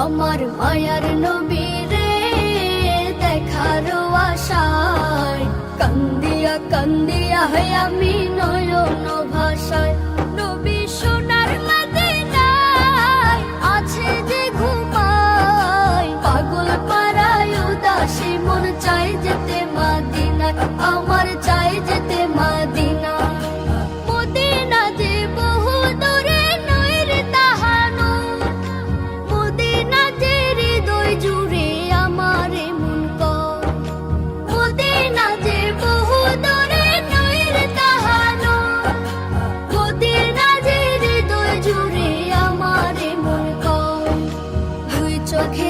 আমার মায়ার নবীরে দেখার আশায় কান্দিয়া কান্দিয়া আমি নয়ন ভাষায়। নবী সোনার মদিনায় আছে যে ঘুমায়, পাগল পাড়ায় উদাসী মন চাই যেতে মদিনায়, আমার চাই যেতে মদিনা। মদিনা যে বহু দূরে নয় রে তাহানো, মদিনা যে হৃদয় জুড়ে আমার মন কয়। মদিনা যে বহু দূরে নয় রে তাহানো, মদিনা যে হৃদয় জুড়ে আমার মন কয়। দুই চোখে